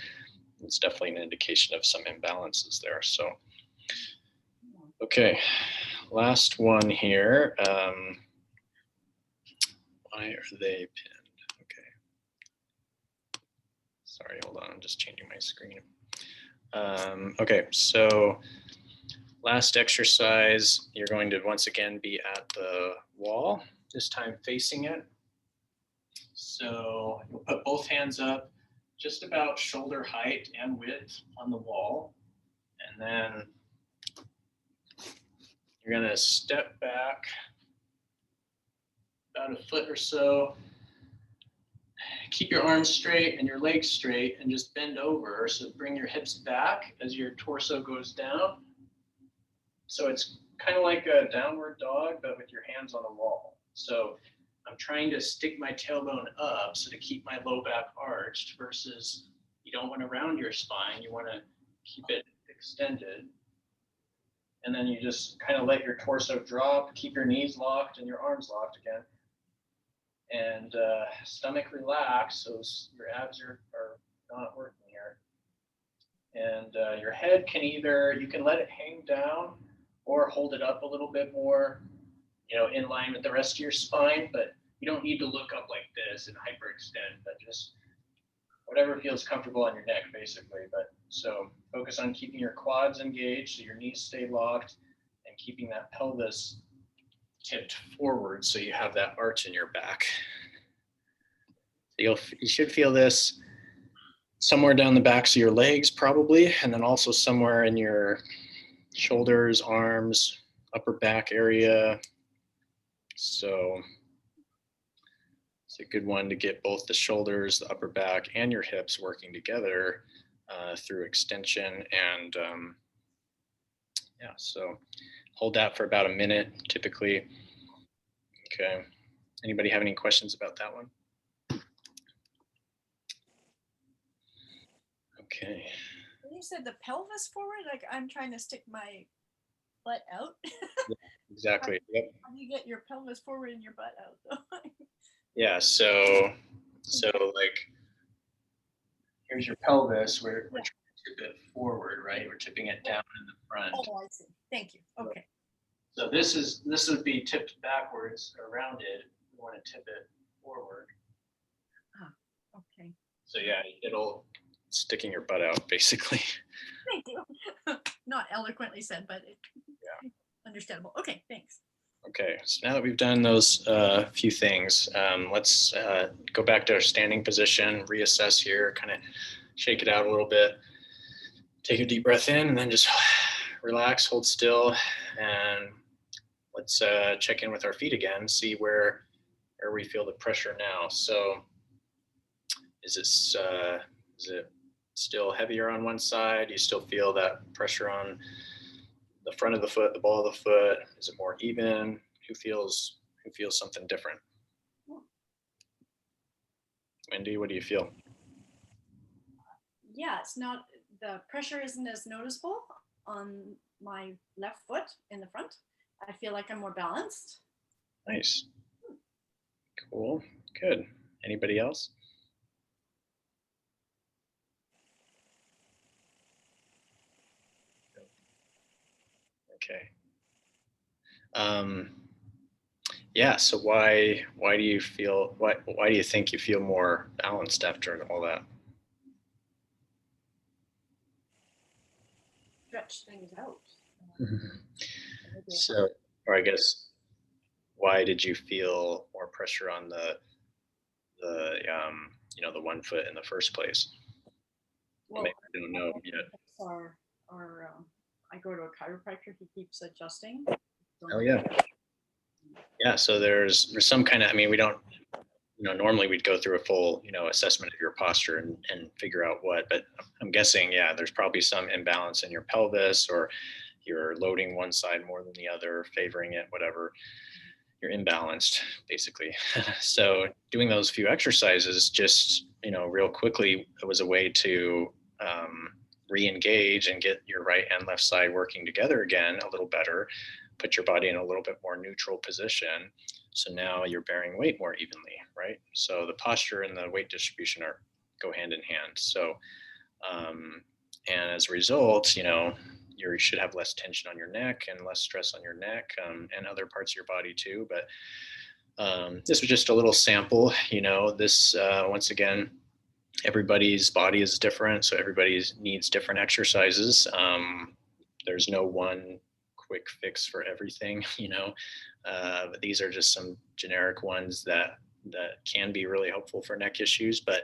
it's definitely an indication of some imbalances there. So, okay, last one here. Why are they pinned? Okay. Sorry, hold on. I'm just changing my screen. Okay, so last exercise, you're going to once again be at the wall, this time facing it. So you'll put both hands up just about shoulder height and width on the wall. And And then you're gonna step back about a foot or so. Keep your arms straight and your legs straight and just bend over. So bring your hips back as your torso goes down. So it's kind of like a downward dog, but with your hands on the wall. So I'm trying to stick my tailbone up so to keep my low back arched versus you don't want to round your spine. You want to keep it extended. And then you just kind of let your torso drop, keep your knees locked and your arms locked again. And stomach relax, so your abs are not working here. And your head can you can let it hang down or hold it up a little bit more, in line with the rest of your spine, but you don't need to look up like this and hyperextend, but just whatever feels comfortable on your neck, basically. But so focus on keeping your quads engaged so your knees stay locked and keeping that pelvis tipped forward so you have that arch in your back. You should feel this somewhere down the backs of your legs probably, and then also somewhere in your shoulders, arms, upper back area. So it's a good one to get both the shoulders, the upper back, and your hips working together through extension. And so hold that for about a minute typically. Okay. Anybody have any questions about that one? Okay. When you said the pelvis forward, like I'm trying to stick my butt out. Yeah, exactly. Yep. How do you get your pelvis forward and your butt out though? Yeah, so like here's your pelvis. We're trying to tip it forward, right? We're tipping it down in the front. Oh, I see. Thank you. Okay. So this would be tipped backwards or rounded. We want to tip it forward. Okay. So yeah, it'll sticking your butt out basically. Thank you. Not eloquently said, but understandable. Okay, thanks. Okay, so now that we've done those few things, let's go back to our standing position, reassess here, kind of shake it out a little bit. Take a deep breath in and then just relax, hold still, and let's check in with our feet again, see where we feel the pressure now. So is it still heavier on one side? Do you still feel that pressure on the front of the foot, the ball of the foot? Is it more even? Who feels something different? Wendy, what do you feel? Yeah, the pressure isn't as noticeable on my left foot in the front. I feel like I'm more balanced. Nice. Cool. Good. Anybody else? Okay. Yeah. So why do you think you feel more balanced after all that? Stretch things out. So, or I guess, why did you feel more pressure on the one foot in the first place? Well, maybe I don't know yet. I go to a chiropractor. He keeps adjusting. Oh yeah. Yeah. So there's some kind of, we don't, normally we'd go through a full, assessment of your posture and figure out what, but I'm guessing, yeah, there's probably some imbalance in your pelvis, or you're loading one side more than the other, favoring it, whatever. You're imbalanced basically. So doing those few exercises just, real quickly, it was a way to re-engage and get your right and left side working together again a little better, put your body in a little bit more neutral position. So now you're bearing weight more evenly, right? So the posture and the weight distribution go hand in hand. So, and as a result, you should have less tension on your neck and less stress on your neck, and other parts of your body too. But this was just a little sample, this, once again, everybody's body is different. So everybody needs different exercises. There's no one quick fix for everything, but these are just some generic ones that can be really helpful for neck issues. But,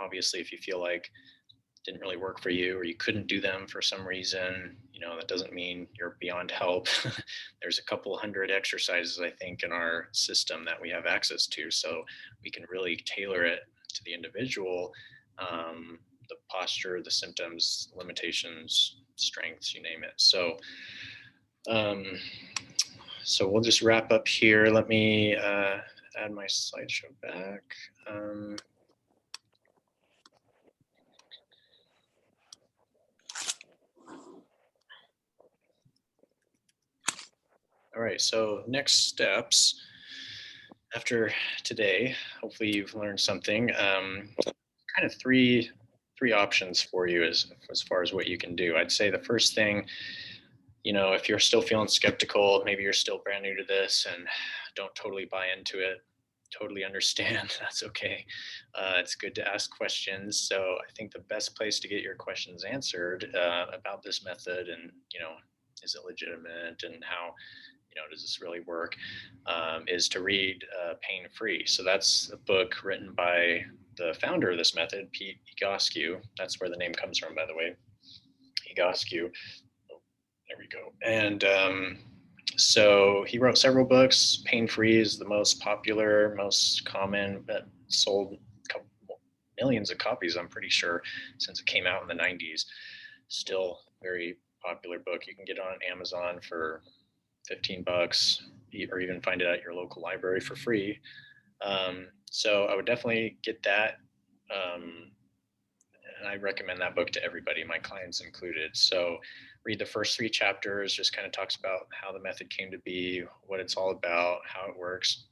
obviously if you feel like didn't really work for you, or you couldn't do them for some reason, that doesn't mean you're beyond help. There's a couple hundred exercises, I think, in our system that we have access to. So we can really tailor it to the individual, the posture, the symptoms, limitations, strengths, you name it. So we'll just wrap up here. Let me add my slideshow back. All right, so next steps after today, hopefully you've learned something. Kind of three options for you as far as what you can do. I'd say the first thing, if you're still feeling skeptical, maybe you're still brand new to this and don't totally buy into it, totally understand. That's okay. It's good to ask questions. So I think the best place to get your questions answered about this method and, is it legitimate and how, does this really work, is to read Pain Free. So that's a book written by the founder of this method, Pete Egoscue. That's where the name comes from, by the way, Egoscue. Oh, there we go. And so he wrote several books. Pain Free is the most popular, most common, but sold millions of copies, I'm pretty sure, since it came out in the 90s. Still very popular book. You can get it on Amazon for $15, or even find it at your local library for free. So I would definitely get that. And I recommend that book to everybody, my clients included. So read the first 3 chapters, just kind of talks about how the method came to be, what it's all about, how it works.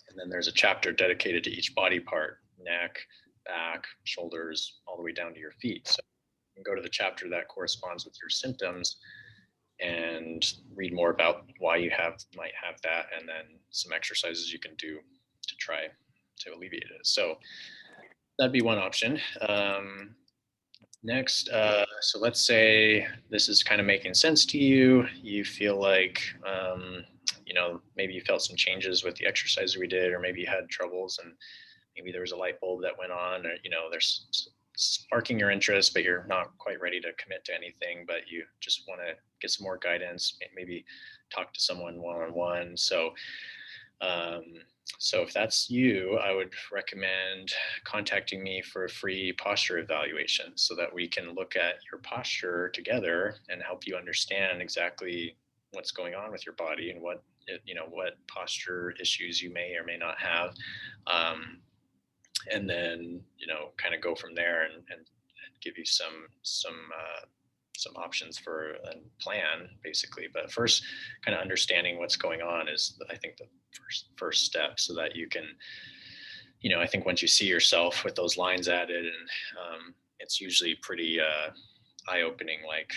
And then there's a chapter dedicated to each body part, neck, back, shoulders, all the way down to your feet. So you can go to the chapter that corresponds with your symptoms and read more about why you might have that, and then some exercises you can do to try to alleviate it. So that'd be one option. Next, so let's say this is kind of making sense to you. You feel like, maybe you felt some changes with the exercise we did, or maybe you had troubles and maybe there was a light bulb that went on, or, there's sparking your interest, but you're not quite ready to commit to anything, but you just want to get some more guidance, maybe talk to someone one-on-one. So if that's you, I would recommend contacting me for a free posture evaluation so that we can look at your posture together and help you understand exactly what's going on with your body and what posture issues you may or may not have. And then, kind of go from there and give you some options for a plan, basically. But first, kind of understanding what's going on is, I think, the first step, so that you can, I think once you see yourself with those lines added, and it's usually pretty eye-opening. Like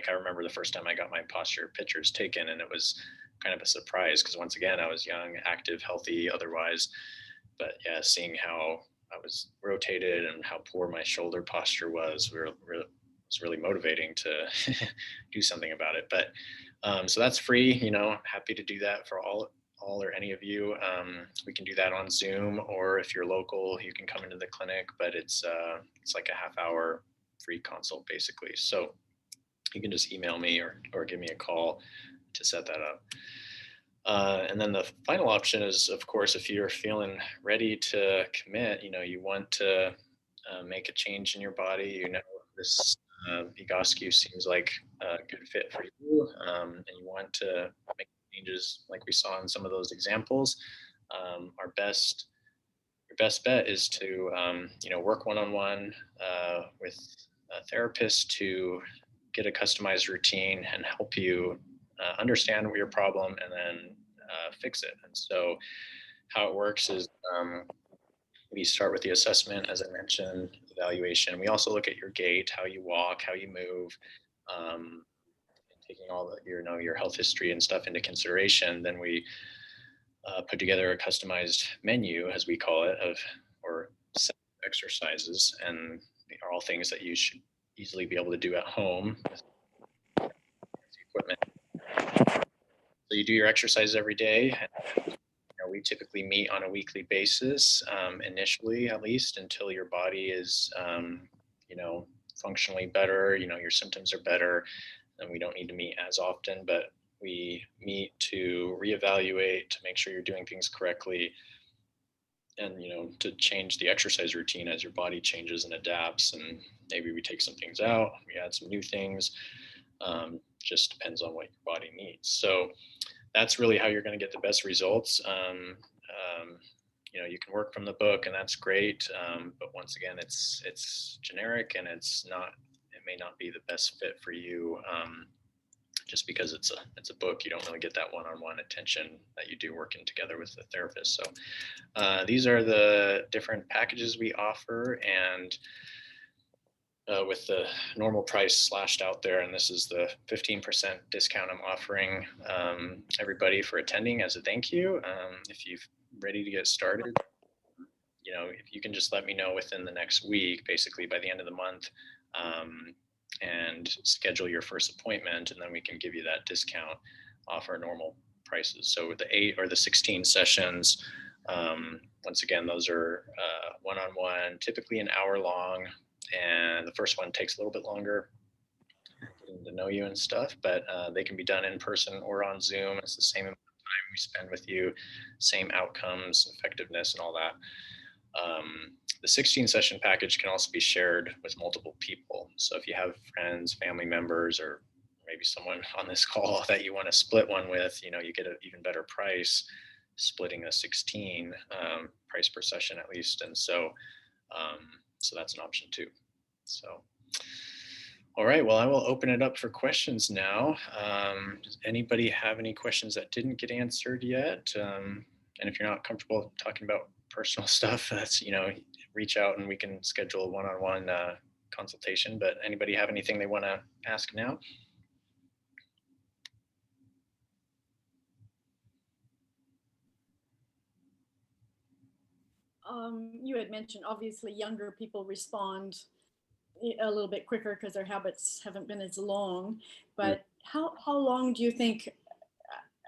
I remember the first time I got my posture pictures taken, and it was kind of a surprise because, once again, I was young, active, healthy, otherwise. But yeah, seeing how I was rotated and how poor my shoulder posture was, was really motivating to do something about it. But so that's free. Happy to do that for all or any of you. We can do that on Zoom, or if you're local, you can come into the clinic. But it's like a half-hour free consult, basically. So you can just email me or give me a call to set that up. And then the final option is, of course, if you're feeling ready to commit, you want to make a change in your body, this Egoscue seems like a good fit for you, and you want to make changes like we saw in some of those examples. Your best bet is to, work one-on-one with a therapist to get a customized routine and help you understand your problem and then fix it. And so how it works is we start with the assessment, as I mentioned, evaluation. We also look at your gait, how you walk, how you move, taking all your health history and stuff into consideration. Then we put together a customized menu, as we call it, or set of exercises, and they are all things that you should easily be able to do at home with equipment. So you do your exercise every day. We typically meet on a weekly basis, initially, at least, until your body is, functionally better, your symptoms are better, and we don't need to meet as often, but we meet to reevaluate, to make sure you're doing things correctly, and to change the exercise routine as your body changes and adapts. And maybe we take some things out, we add some new things. Just depends on what your body needs. So that's really how you're going to get the best results. You can work from the book, and that's great. But once again, it's generic, and it may not be the best fit for you. Just because it's a book, you don't really get that one-on-one attention that you do working together with the therapist. So these are the different packages we offer, and with the normal price slashed out there, and this is the 15% discount I'm offering everybody for attending as a thank you. If you're ready to get started, if you can just let me know within the next week, basically by the end of the month, and schedule your first appointment, and then we can give you that discount off our normal prices. So with the 8 or the 16 sessions, once again, those are one-on-one, typically an hour long, and the first one takes a little bit longer, getting to know you and stuff, but they can be done in person or on Zoom. It's the same amount of time we spend with you, same outcomes, effectiveness, and all that. The 16 session package can also be shared with multiple people. So if you have friends, family members, or maybe someone on this call that you want to split one with, you get an even better price splitting a 16 price per session at least. And so that's an option too. So, all right, well, I will open it up for questions now. Does anybody have any questions that didn't get answered yet? And if you're not comfortable talking about personal stuff, that's, reach out and we can schedule a one-on-one consultation. But anybody have anything they want to ask now? You had mentioned obviously younger people respond a little bit quicker because their habits haven't been as long. But how long do you think?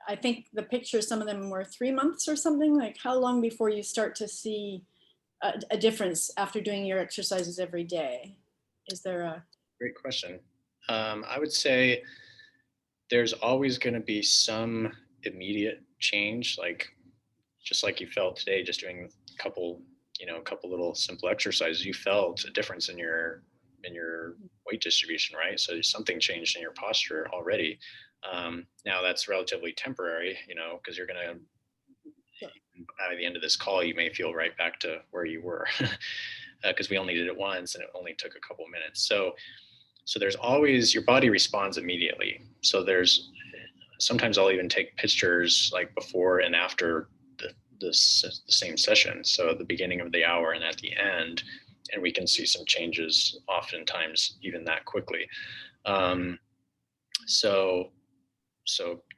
I think the pictures, some of them were 3 months or something. Like how long before you start to see a difference after doing your exercises every day? Is there a great question? I would say there's always going to be some immediate change, just like you felt today, just doing a couple little simple exercises, you felt a difference in your weight distribution, right? So something changed in your posture already. Now that's relatively temporary, because you're going to, by the end of this call, you may feel right back to where you were, because we only did it once and it only took a couple minutes. So there's always, your body responds immediately. So sometimes I'll even take pictures like before and after the same session. So at the beginning of the hour and at the end, and we can see some changes oftentimes even that quickly. So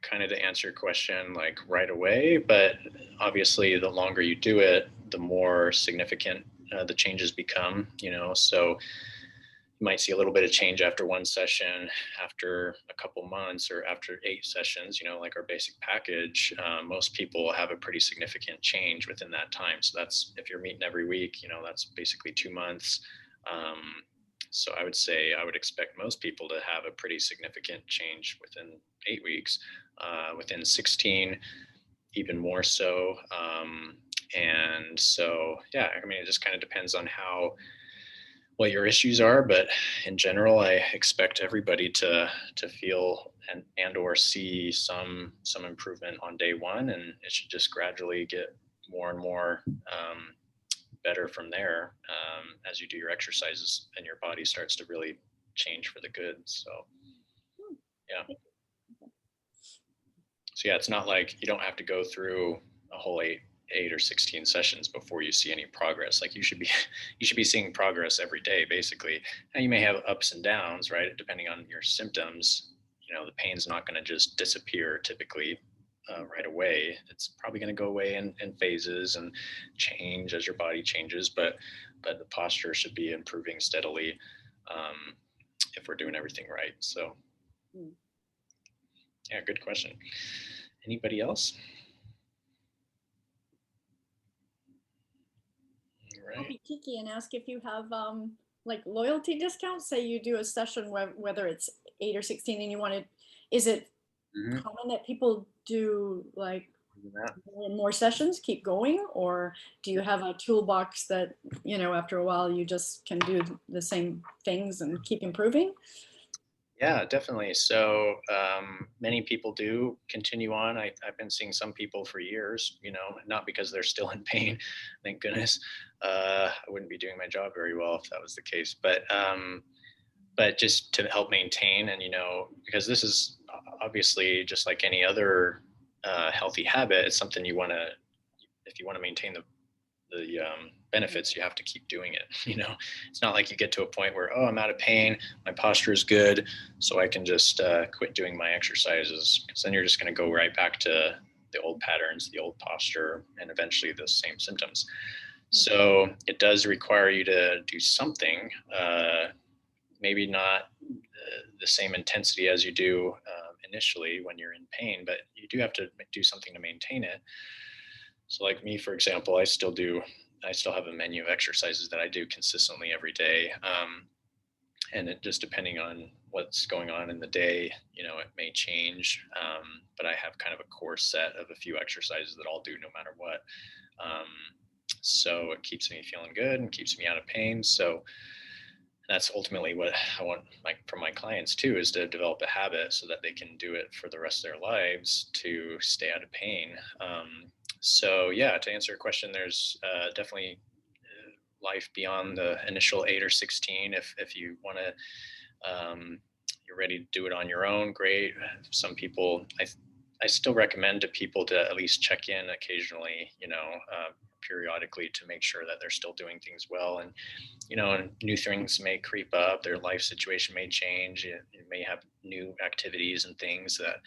kind of to answer your question, like right away, but obviously the longer you do it, the more significant the changes become, so you might see a little bit of change after one session, after a couple months, or after 8 sessions, like our basic package. Most people have a pretty significant change within that time. So that's, if you're meeting every week, that's basically 2 months. So I would say I would expect most people to have a pretty significant change within 8 weeks, within 16, even more so. And so, yeah, I mean, it just kind of depends on what your issues are, but in general, I expect everybody to feel and or see some improvement on day one, and it should just gradually get more and more better from there as you do your exercises and your body starts to really change for the good. So yeah, it's not like you don't have to go through a whole 8 or 16 sessions before you see any progress. Like you should be seeing progress every day, basically. Now you may have ups and downs, right? Depending on your symptoms, the pain's not going to just disappear typically right away. It's probably going to go away in phases and change as your body changes, but the posture should be improving steadily if we're doing everything right. So yeah, good question. Anybody else? I'll be cheeky and ask if you have like loyalty discounts? Say you do a session whether it's 8 or 16 and you want to, is it common that people do like more sessions, keep going, or do you have a toolbox that, you know, after a while you just can do the same things and keep improving? Yeah, definitely. So many people do continue on. I've been seeing some people for years, you know, not because they're still in pain, thank goodness. I wouldn't be doing my job very well if that was the case. But just to help maintain, and you know, because this is obviously just like any other healthy habit, it's something you want to, if you want to maintain the benefits, you have to keep doing it. You know, it's not like you get to a point where, oh, I'm out of pain, my posture is good, so I can just quit doing my exercises, because then you're just going to go right back to the old patterns, the old posture, and eventually the same symptoms. So it does require you to do something, maybe not the same intensity as you do initially when you're in pain, but you do have to do something to maintain it. So like me, for example, I still have a menu of exercises that I do consistently every day. And it just depending on what's going on in the day, you know, it may change. But I have kind of a core set of a few exercises that I'll do no matter what. So it keeps me feeling good and keeps me out of pain. So that's ultimately what I want from my clients too, is to develop a habit so that they can do it for the rest of their lives to stay out of pain. So yeah, to answer your question, there's definitely life beyond the initial 8 or 16. If you want to, you're ready to do it on your own, great. Some people, I still recommend to people to at least check in occasionally, you know, periodically, to make sure that they're still doing things well. And you know, and new things may creep up, their life situation may change, it may have new activities and things that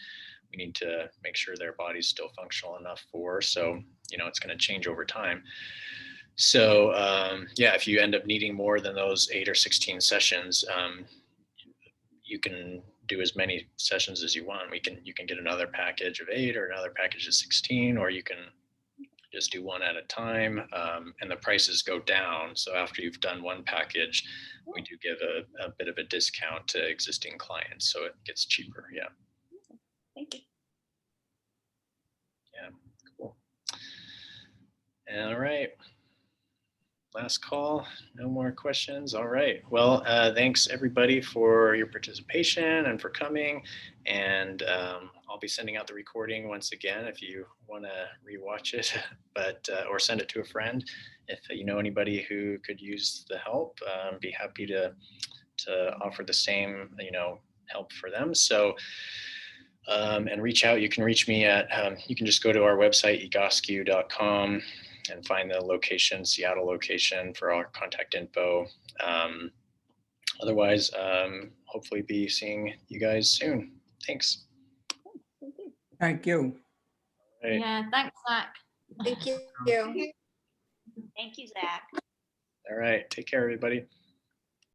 we need to make sure their body's still functional enough for. So, you know, it's going to change over time. So, yeah, if you end up needing more than those 8 or 16 sessions, you can do as many sessions as you want. You can get another package of 8 or another package of 16, or you can just do one at a time, and the prices go down. So after you've done one package, we do give a bit of a discount to existing clients, so it gets cheaper. Yeah. Thank you. Yeah, cool. All right. Last call, no more questions. All right. Well, thanks everybody for your participation and for coming. And I'll be sending out the recording once again if you want to rewatch it, but or send it to a friend. If you know anybody who could use the help, be happy to offer the same, you know, help for them. So, and reach out. You can reach me at, you can just go to our website, egoscue.com, and find the location, Seattle location, for our contact info. Otherwise, hopefully be seeing you guys soon. Thanks. Thank you. Right. Yeah, thanks, Zach. Thank you. Thank you, Zach. All right. Take care, everybody.